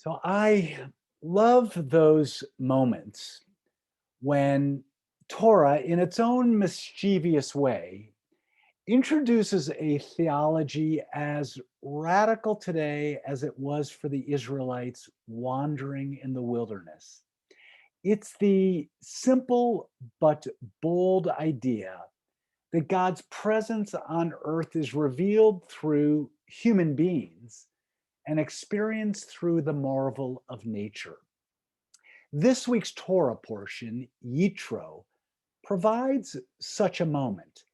So I love those moments when Torah, in its own mischievous way, introduces a theology as radical today as it was for the Israelites wandering in the wilderness. It's the simple but bold idea that God's presence on earth is revealed through human beings and experienced through the marvel of nature. This week's Torah portion, Yitro, provides such a moment.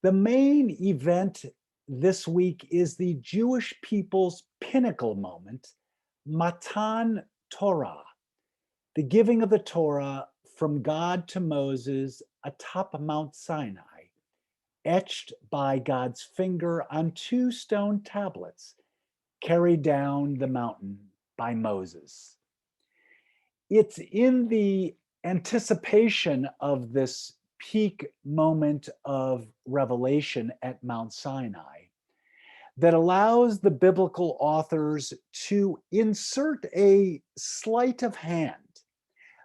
The main event this week is the Jewish people's pinnacle moment, Matan Torah, the giving of the Torah from God to Moses atop Mount Sinai, etched by God's finger on two stone tablets carried down the mountain by Moses. It's in the anticipation of this peak moment of revelation at Mount Sinai that allows the biblical authors to insert a sleight of hand.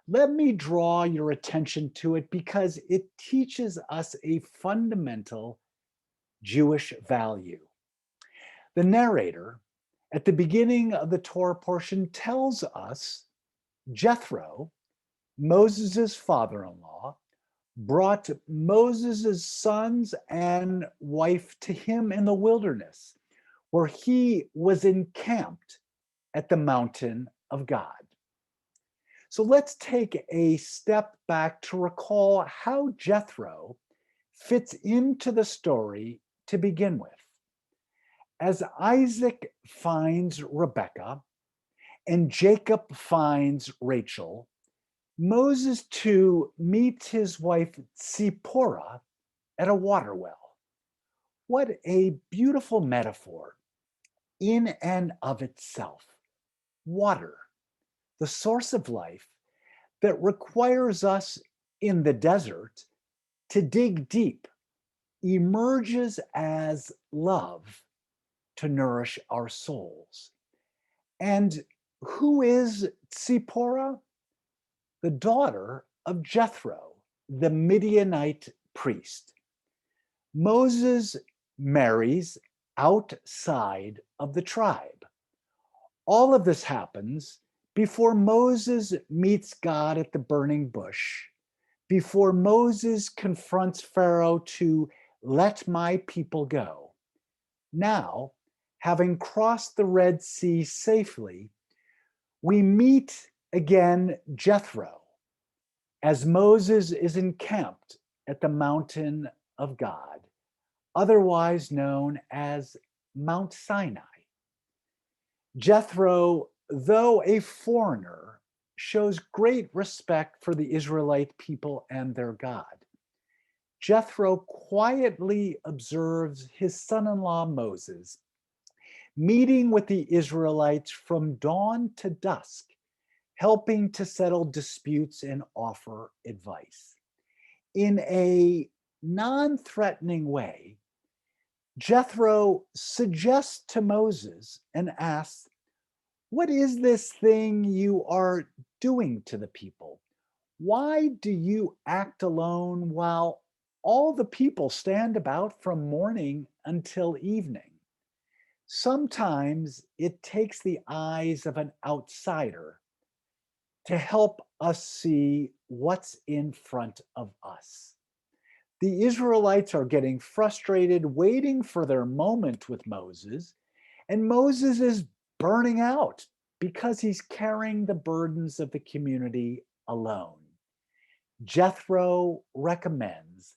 Let me draw your attention to it because it teaches us a fundamental Jewish value. The narrator at the beginning of the Torah portion tells us Jethro, Moses' father-in-law, brought Moses' sons and wife to him in the wilderness, where he was encamped at the mountain of God. So let's take a step back to recall how Jethro fits into the story to begin with. As Isaac finds Rebekah and Jacob finds Rachel, Moses too meets his wife Zipporah at a water well. What a beautiful metaphor in and of itself. Water, the source of life that requires us in the desert to dig deep, emerges as love to nourish our souls. And who is Zipporah? The daughter of Jethro, the Midianite priest. Moses marries outside of the tribe. All of this happens before Moses meets God at the burning bush, before Moses confronts Pharaoh to let my people go. Now, having crossed the Red Sea safely, we meet again Jethro as Moses is encamped at the mountain of God, otherwise known as Mount Sinai. Jethro, though a foreigner, shows great respect for the Israelite people and their God. Jethro quietly observes his son-in-law Moses meeting with the Israelites from dawn to dusk, helping to settle disputes and offer advice. In a non-threatening way, Jethro suggests to Moses and asks, "What is this thing you are doing to the people? Why do you act alone while all the people stand about from morning until evening?" Sometimes it takes the eyes of an outsider to help us see what's in front of us. The Israelites are getting frustrated, waiting for their moment with Moses, and Moses is burning out because he's carrying the burdens of the community alone. Jethro recommends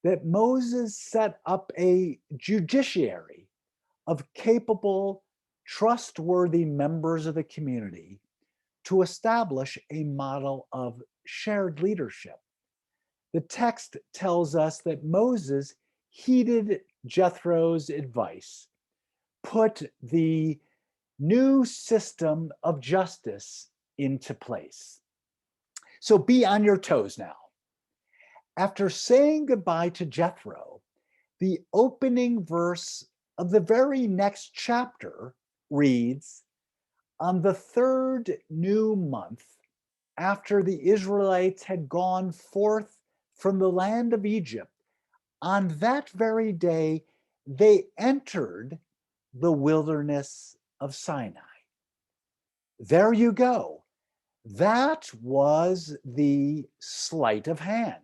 that Moses set up a judiciary of capable, trustworthy members of the community to establish a model of shared leadership. The text tells us that Moses heeded Jethro's advice, put the new system of justice into place. So be on your toes now. After saying goodbye to Jethro, the opening verse of the very next chapter reads, On the third new month, after the Israelites had gone forth from the land of Egypt, on that very day, they entered the wilderness of Sinai. There you go. That was the sleight of hand.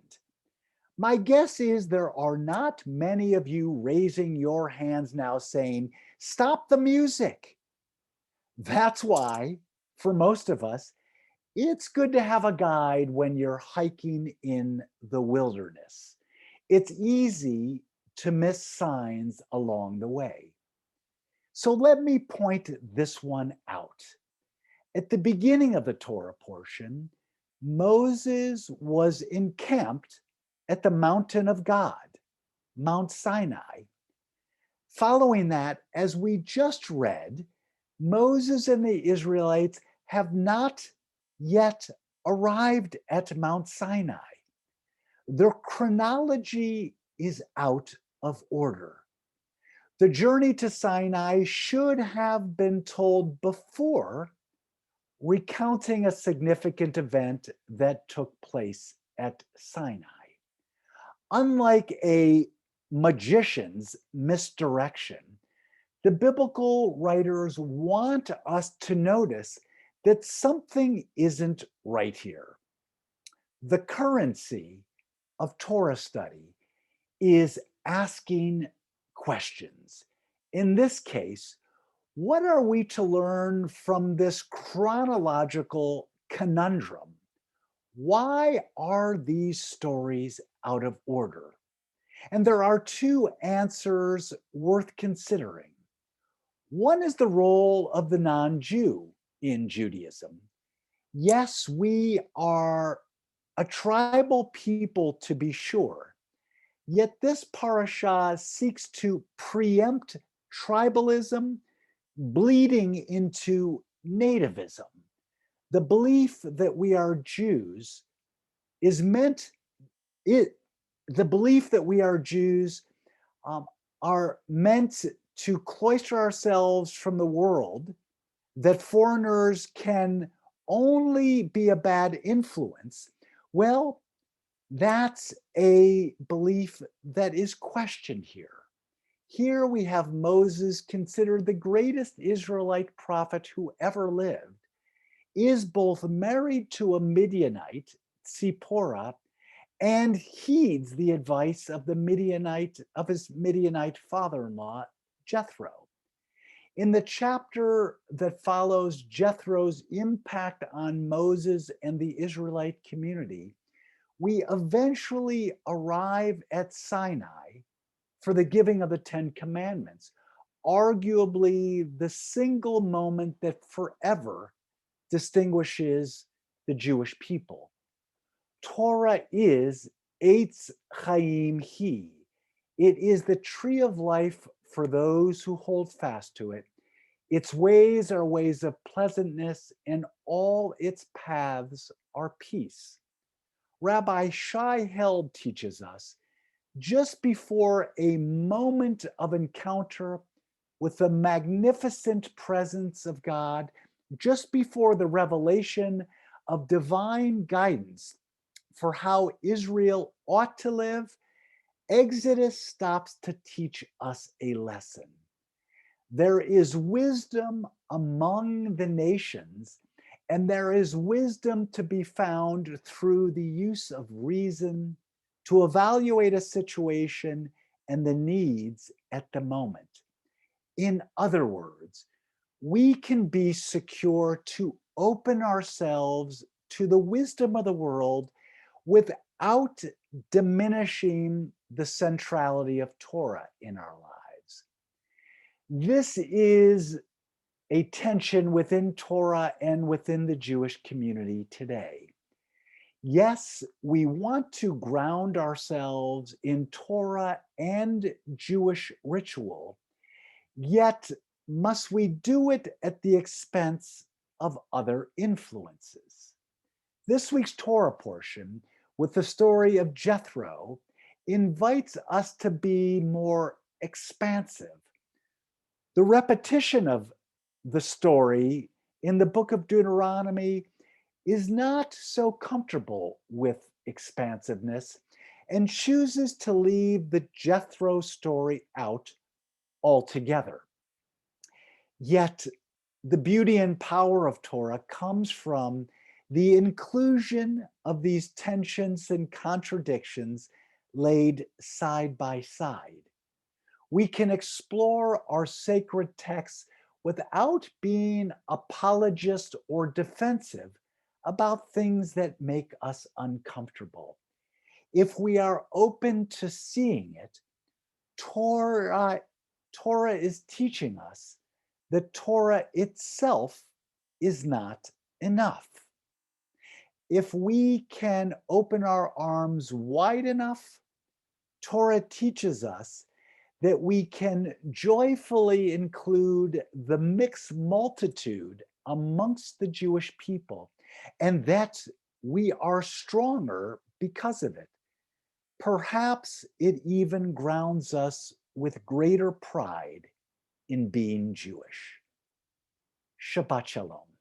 My guess is there are not many of you raising your hands now saying, "Stop the music." That's why, for most of us, it's good to have a guide when you're hiking in the wilderness. It's easy to miss signs along the way. So let me point this one out. At the beginning of the Torah portion, Moses was encamped at the mountain of God, Mount Sinai. Following that, as we just read, Moses and the Israelites have not yet arrived at Mount Sinai. Their chronology is out of order. The journey to Sinai should have been told before, recounting a significant event that took place at Sinai. Unlike a magician's misdirection, the biblical writers want us to notice that something isn't right here. The currency of Torah study is asking questions. In this case, what are we to learn from this chronological conundrum? Why are these stories out of order? And there are two answers worth considering. One is the role of the non-Jew in Judaism. Yes, we are a tribal people to be sure, yet this parasha seeks to preempt tribalism bleeding into nativism. The belief that we are Jews is meant, the belief that we are Jews are meant to cloister ourselves from the world, that foreigners can only be a bad influence. Well, that's a belief that is questioned here. Here we have Moses, considered the greatest Israelite prophet who ever lived, is both married to a Midianite, Zipporah, and heeds the advice of his Midianite father-in-law, Jethro. In the chapter that follows Jethro's impact on Moses and the Israelite community, we eventually arrive at Sinai for the giving of the Ten Commandments, arguably the single moment that forever distinguishes the Jewish people. Torah is Eitz Chaim Hi. It is the tree of life for those who hold fast to it. Its ways are ways of pleasantness, and all its paths are peace. Rabbi Shai Held teaches us, just before a moment of encounter with the magnificent presence of God, just before the revelation of divine guidance for how Israel ought to live, Exodus stops to teach us a lesson. There is wisdom among the nations, and there is wisdom to be found through the use of reason to evaluate a situation and the needs at the moment. In other words, we can be secure to open ourselves to the wisdom of the world without diminishing the centrality of Torah in our lives. This is a tension within Torah and within the Jewish community today. Yes, we want to ground ourselves in Torah and Jewish ritual, yet must we do it at the expense of other influences? This week's Torah portion, with the story of Jethro, invites us to be more expansive. The repetition of the story in the book of Deuteronomy is not so comfortable with expansiveness and chooses to leave the Jethro story out altogether. Yet, the beauty and power of Torah comes from the inclusion of these tensions and contradictions laid side by side. We can explore our sacred texts without being apologist or defensive about things that make us uncomfortable. If we are open to seeing it, Torah, Torah is teaching us that Torah itself is not enough. If we can open our arms wide enough, Torah teaches us that we can joyfully include the mixed multitude amongst the Jewish people, and that we are stronger because of it. Perhaps it even grounds us with greater pride in being Jewish. Shabbat Shalom.